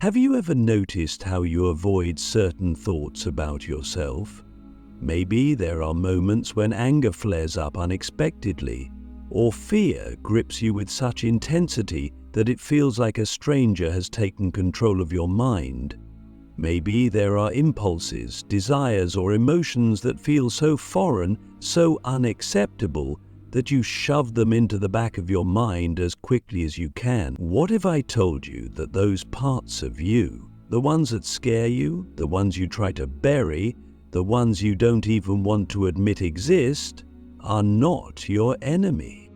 Have you ever noticed how you avoid certain thoughts about yourself? Maybe there are moments when anger flares up unexpectedly, or fear grips you with such intensity that it feels like a stranger has taken control of your mind. Maybe there are impulses, desires, or emotions that feel so foreign, so unacceptable, that you shove them into the back of your mind as quickly as you can. What if I told you that those parts of you, the ones that scare you, the ones you try to bury, the ones you don't even want to admit exist, are not your enemy?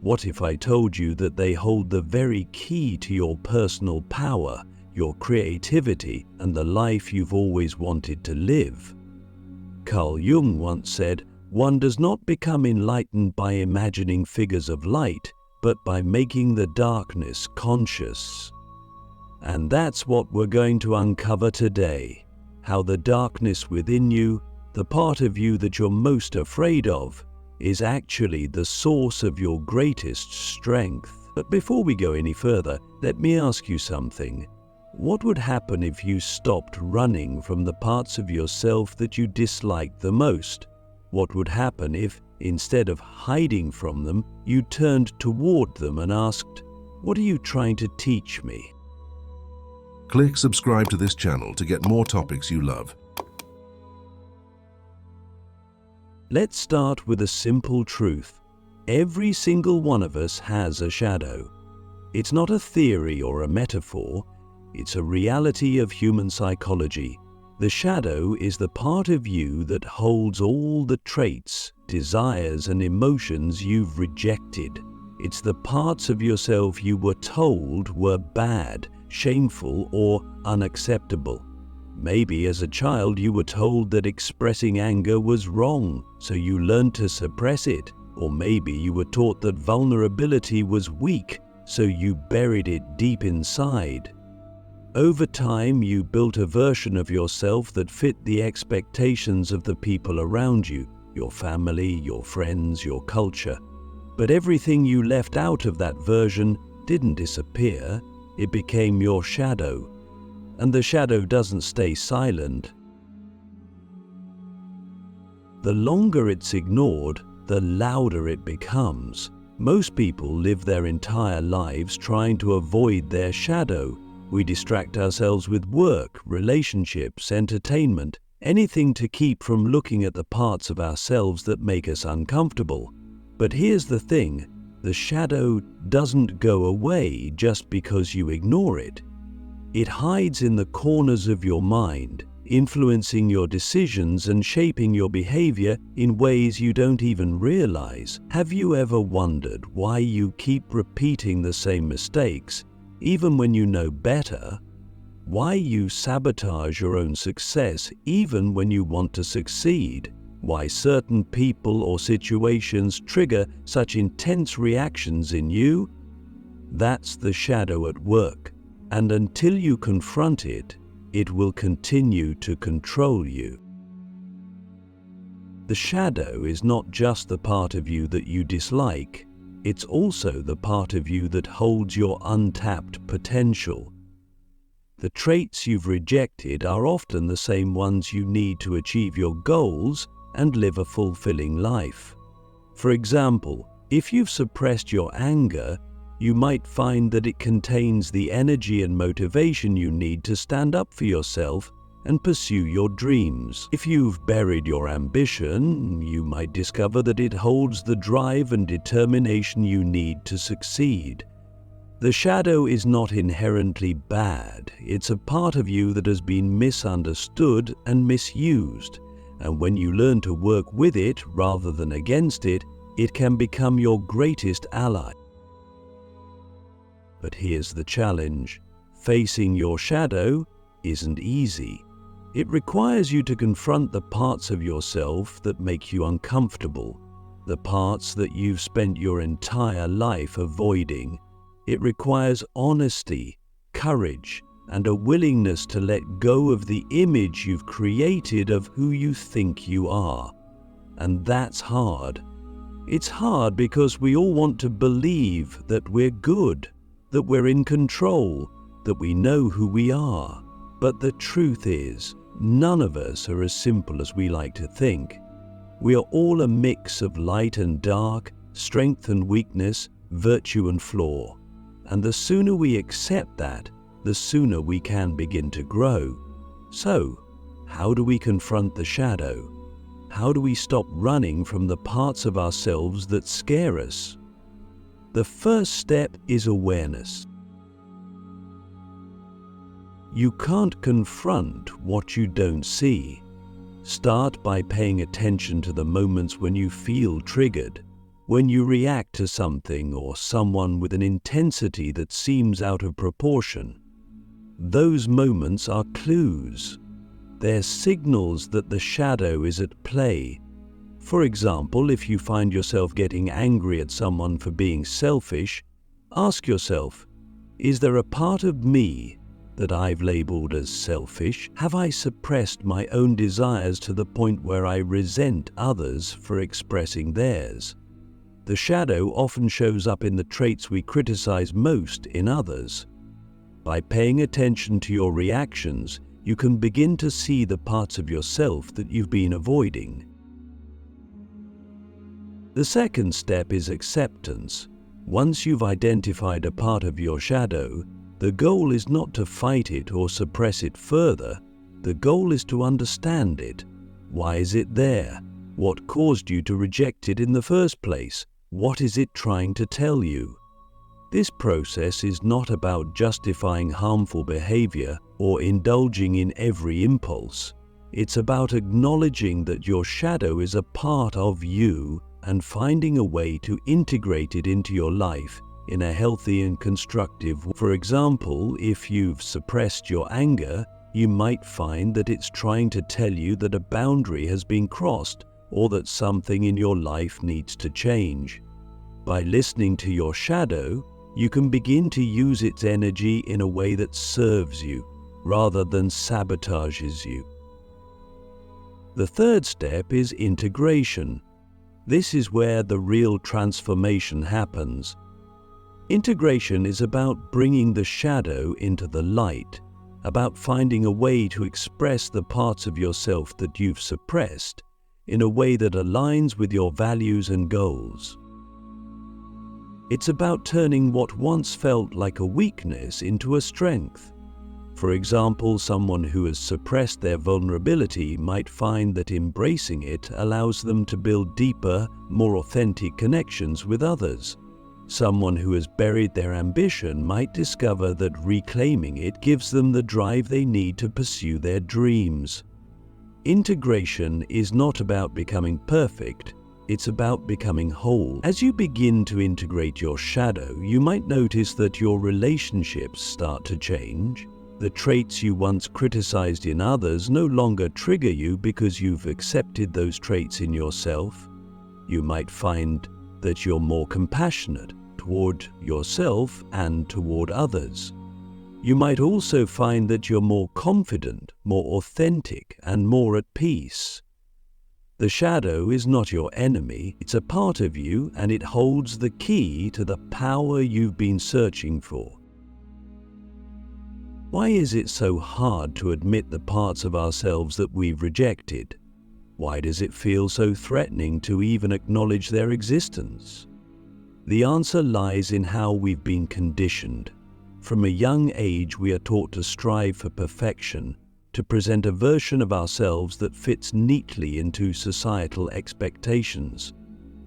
What if I told you that they hold the very key to your personal power, your creativity, and the life you've always wanted to live? Carl Jung once said, "One does not become enlightened by imagining figures of light, but by making the darkness conscious." And that's what we're going to uncover today, how the darkness within you, the part of you that you're most afraid of, is actually the source of your greatest strength. But before we go any further, let me ask you something. What would happen if you stopped running from the parts of yourself that you dislike the most? What would happen if, instead of hiding from them, you turned toward them and asked, "What are you trying to teach me?" Click subscribe to this channel to get more topics you love. Let's start with a simple truth. Every single one of us has a shadow. It's not a theory or a metaphor, it's a reality of human psychology. The shadow is the part of you that holds all the traits, desires, and emotions you've rejected. It's the parts of yourself you were told were bad, shameful, or unacceptable. Maybe as a child you were told that expressing anger was wrong, so you learned to suppress it. Or maybe you were taught that vulnerability was weak, so you buried it deep inside. Over time, you built a version of yourself that fit the expectations of the people around you, your family, your friends, your culture. But everything you left out of that version didn't disappear. It became your shadow. And the shadow doesn't stay silent. The longer it's ignored, the louder it becomes. Most people live their entire lives trying to avoid their shadow. We distract ourselves with work, relationships, entertainment, anything to keep from looking at the parts of ourselves that make us uncomfortable. But here's the thing, the shadow doesn't go away just because you ignore it. It hides in the corners of your mind, influencing your decisions and shaping your behavior in ways you don't even realize. Have you ever wondered why you keep repeating the same mistakes, even when you know better? Why you sabotage your own success even when you want to succeed? Why certain people or situations trigger such intense reactions in you? That's the shadow at work, and until you confront it, it will continue to control you. The shadow is not just the part of you that you dislike, it's also the part of you that holds your untapped potential. The traits you've rejected are often the same ones you need to achieve your goals and live a fulfilling life. For example, if you've suppressed your anger, you might find that it contains the energy and motivation you need to stand up for yourself and pursue your dreams. If you've buried your ambition, you might discover that it holds the drive and determination you need to succeed. The shadow is not inherently bad. It's a part of you that has been misunderstood and misused. And when you learn to work with it rather than against it, it can become your greatest ally. But here's the challenge. Facing your shadow isn't easy. It requires you to confront the parts of yourself that make you uncomfortable, the parts that you've spent your entire life avoiding. It requires honesty, courage, and a willingness to let go of the image you've created of who you think you are. And that's hard. It's hard because we all want to believe that we're good. that we're in control, that we know who we are. But the truth is, none of us are as simple as we like to think. We are all a mix of light and dark, strength and weakness, virtue and flaw. And the sooner we accept that, the sooner we can begin to grow. So, how do we confront the shadow? How do we stop running from the parts of ourselves that scare us? The first step is awareness. You can't confront what you don't see. Start by paying attention to the moments when you feel triggered, when you react to something or someone with an intensity that seems out of proportion. Those moments are clues. They're signals that the shadow is at play. For example, if you find yourself getting angry at someone for being selfish, ask yourself, is there a part of me that I've labeled as selfish? Have I suppressed my own desires to the point where I resent others for expressing theirs? The shadow often shows up in the traits we criticize most in others. By paying attention to your reactions, you can begin to see the parts of yourself that you've been avoiding. The second step is acceptance. Once you've identified a part of your shadow, the goal is not to fight it or suppress it further. The goal is to understand it. Why is it there? What caused you to reject it in the first place? What is it trying to tell you? This process is not about justifying harmful behavior or indulging in every impulse. It's about acknowledging that your shadow is a part of you and finding a way to integrate it into your life in a healthy and constructive way. For example, if you've suppressed your anger, you might find that it's trying to tell you that a boundary has been crossed or that something in your life needs to change. By listening to your shadow, you can begin to use its energy in a way that serves you rather than sabotages you. The third step is integration. This is where the real transformation happens. Integration is about bringing the shadow into the light, about finding a way to express the parts of yourself that you've suppressed in a way that aligns with your values and goals. It's about turning what once felt like a weakness into a strength. For example, someone who has suppressed their vulnerability might find that embracing it allows them to build deeper, more authentic connections with others. Someone who has buried their ambition might discover that reclaiming it gives them the drive they need to pursue their dreams. Integration is not about becoming perfect, it's about becoming whole. As you begin to integrate your shadow, you might notice that your relationships start to change. The traits you once criticized in others no longer trigger you because you've accepted those traits in yourself. You might find that you're more compassionate toward yourself and toward others. You might also find that you're more confident, more authentic, and more at peace. The shadow is not your enemy, it's a part of you, and it holds the key to the power you've been searching for. Why is it so hard to admit the parts of ourselves that we've rejected? Why does it feel so threatening to even acknowledge their existence? The answer lies in how we've been conditioned. From a young age, we are taught to strive for perfection, to present a version of ourselves that fits neatly into societal expectations.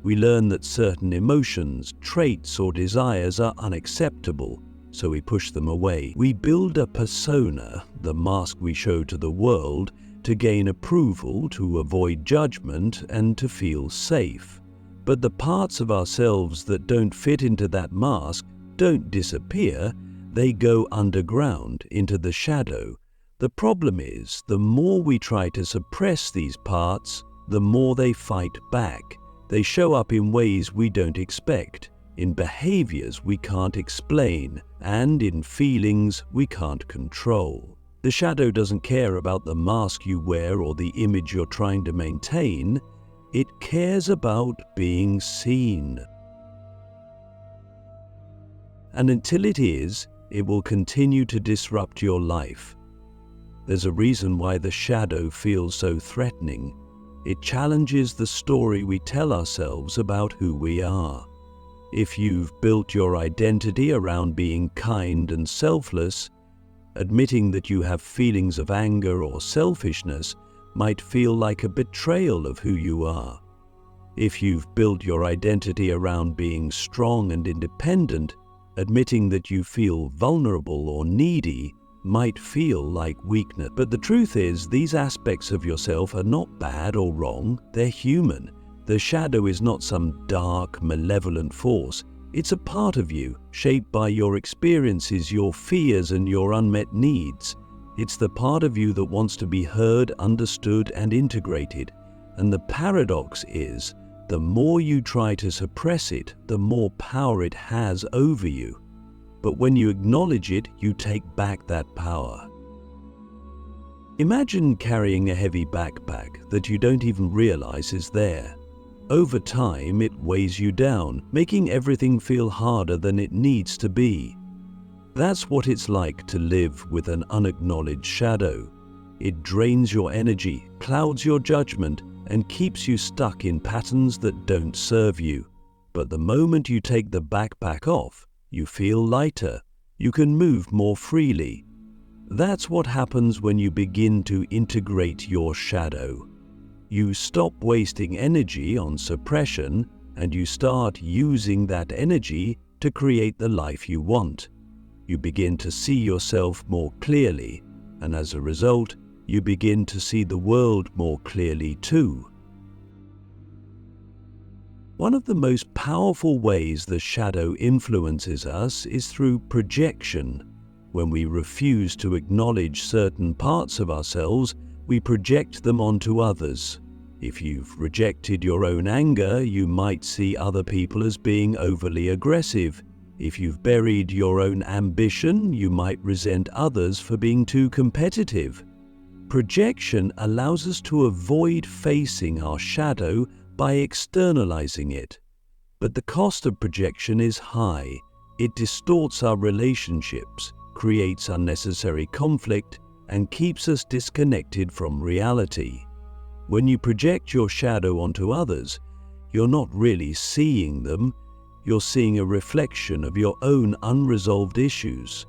We learn that certain emotions, traits, or desires are unacceptable, so we push them away. We build a persona, the mask we show to the world, to gain approval, to avoid judgment, and to feel safe. But the parts of ourselves that don't fit into that mask don't disappear, they go underground into the shadow. The problem is, the more we try to suppress these parts, the more they fight back. They show up in ways we don't expect, in behaviors we can't explain, and in feelings we can't control. The shadow doesn't care about the mask you wear or the image you're trying to maintain. It cares about being seen. And until it is, it will continue to disrupt your life. There's a reason why the shadow feels so threatening. It challenges the story we tell ourselves about who we are. If you've built your identity around being kind and selfless, admitting that you have feelings of anger or selfishness might feel like a betrayal of who you are. If you've built your identity around being strong and independent, admitting that you feel vulnerable or needy might feel like weakness. But the truth is, these aspects of yourself are not bad or wrong, they're human. The shadow is not some dark, malevolent force. It's a part of you, shaped by your experiences, your fears, and your unmet needs. It's the part of you that wants to be heard, understood, and integrated. And the paradox is, the more you try to suppress it, the more power it has over you. But when you acknowledge it, you take back that power. Imagine carrying a heavy backpack that you don't even realize is there. Over time, it weighs you down, making everything feel harder than it needs to be. That's what it's like to live with an unacknowledged shadow. It drains your energy, clouds your judgment, and keeps you stuck in patterns that don't serve you. But the moment you take the backpack off, you feel lighter. You can move more freely. That's what happens when you begin to integrate your shadow. You stop wasting energy on suppression, and you start using that energy to create the life you want. You begin to see yourself more clearly, and as a result, you begin to see the world more clearly too. One of the most powerful ways the shadow influences us is through projection. When we refuse to acknowledge certain parts of ourselves, we project them onto others. If you've rejected your own anger, you might see other people as being overly aggressive. If you've buried your own ambition, you might resent others for being too competitive. Projection allows us to avoid facing our shadow by externalizing it. But the cost of projection is high. It distorts our relationships, creates unnecessary conflict, and keeps us disconnected from reality. When you project your shadow onto others, you're not really seeing them, you're seeing a reflection of your own unresolved issues.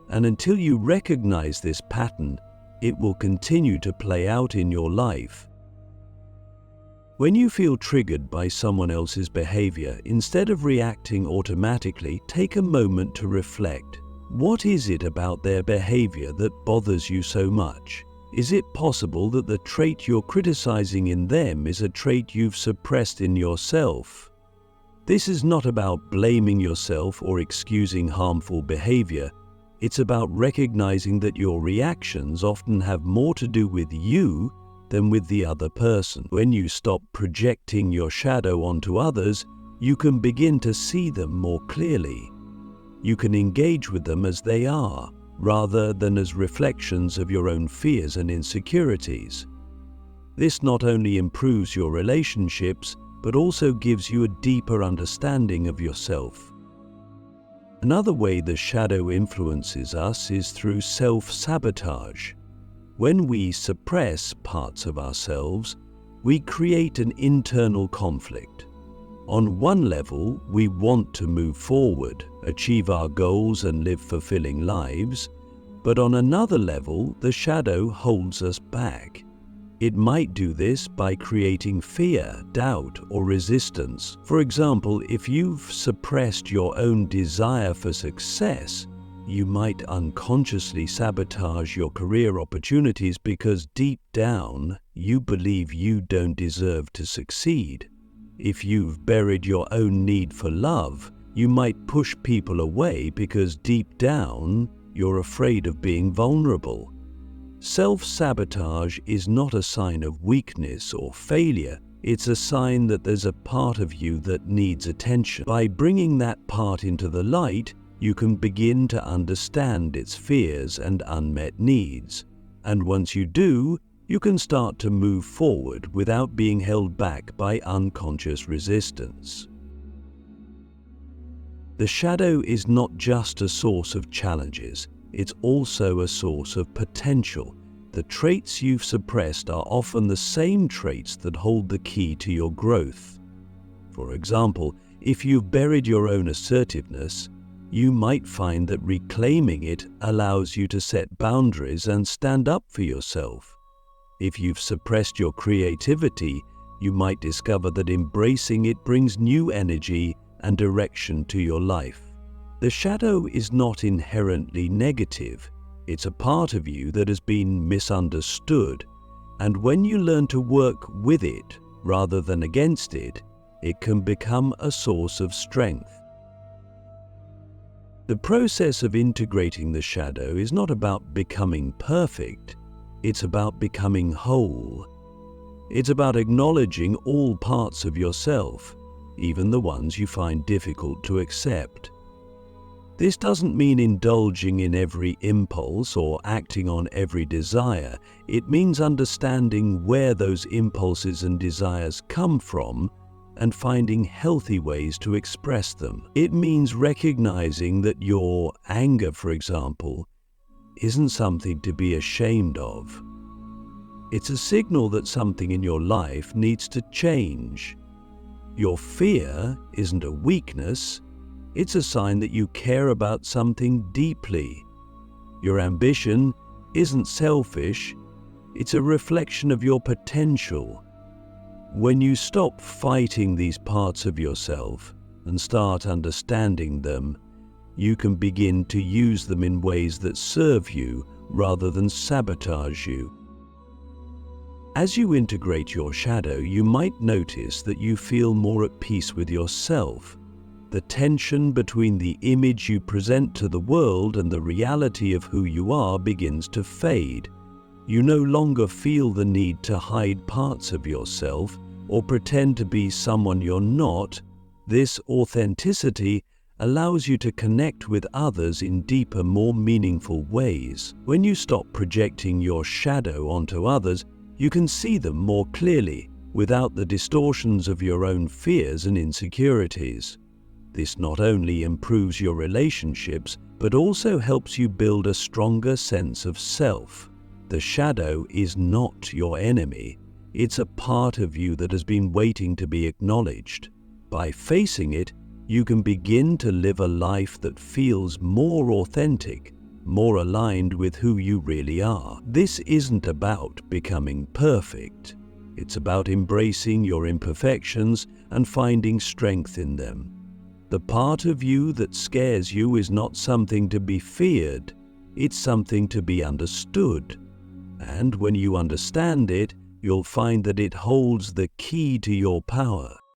And until you recognize this pattern, it will continue to play out in your life. When you feel triggered by someone else's behavior, instead of reacting automatically, take a moment to reflect. What is it about their behavior that bothers you so much? Is it possible that the trait you're criticizing in them is a trait you've suppressed in yourself? This is not about blaming yourself or excusing harmful behavior. It's about recognizing that your reactions often have more to do with you than with the other person. When you stop projecting your shadow onto others, you can begin to see them more clearly. You can engage with them as they are, rather than as reflections of your own fears and insecurities. This not only improves your relationships, but also gives you a deeper understanding of yourself. Another way the shadow influences us is through self-sabotage. When we suppress parts of ourselves, we create an internal conflict. On one level, we want to move forward, achieve our goals and live fulfilling lives, but on another level, the shadow holds us back. It might do this by creating fear, doubt, or resistance. For example, if you've suppressed your own desire for success, you might unconsciously sabotage your career opportunities because deep down, you believe you don't deserve to succeed. If you've buried your own need for love, you might push people away because deep down, you're afraid of being vulnerable. Self-sabotage is not a sign of weakness or failure. It's a sign that there's a part of you that needs attention. By bringing that part into the light, you can begin to understand its fears and unmet needs. And once you do, you can start to move forward without being held back by unconscious resistance. The shadow is not just a source of challenges, it's also a source of potential. The traits you've suppressed are often the same traits that hold the key to your growth. For example, if you've buried your own assertiveness, you might find that reclaiming it allows you to set boundaries and stand up for yourself. If you've suppressed your creativity, you might discover that embracing it brings new energy and direction to your life. The shadow is not inherently negative. It's a part of you that has been misunderstood, and when you learn to work with it rather than against it, it can become a source of strength. The process of integrating the shadow is not about becoming perfect, it's about becoming whole. It's about acknowledging all parts of yourself, even the ones you find difficult to accept. This doesn't mean indulging in every impulse or acting on every desire. It means understanding where those impulses and desires come from and finding healthy ways to express them. It means recognizing that your anger, for example, isn't something to be ashamed of. It's a signal that something in your life needs to change. Your fear isn't a weakness, it's a sign that you care about something deeply. Your ambition isn't selfish, it's a reflection of your potential. When you stop fighting these parts of yourself and start understanding them, you can begin to use them in ways that serve you rather than sabotage you. As you integrate your shadow, you might notice that you feel more at peace with yourself. The tension between the image you present to the world and the reality of who you are begins to fade. You no longer feel the need to hide parts of yourself or pretend to be someone you're not. This authenticity allows you to connect with others in deeper, more meaningful ways. When you stop projecting your shadow onto others, you can see them more clearly, without the distortions of your own fears and insecurities. This not only improves your relationships, but also helps you build a stronger sense of self. The shadow is not your enemy. It's a part of you that has been waiting to be acknowledged. By facing it, you can begin to live a life that feels more authentic, more aligned with who you really are. This isn't about becoming perfect. It's about embracing your imperfections and finding strength in them. The part of you that scares you is not something to be feared, it's something to be understood. And when you understand it, you'll find that it holds the key to your power.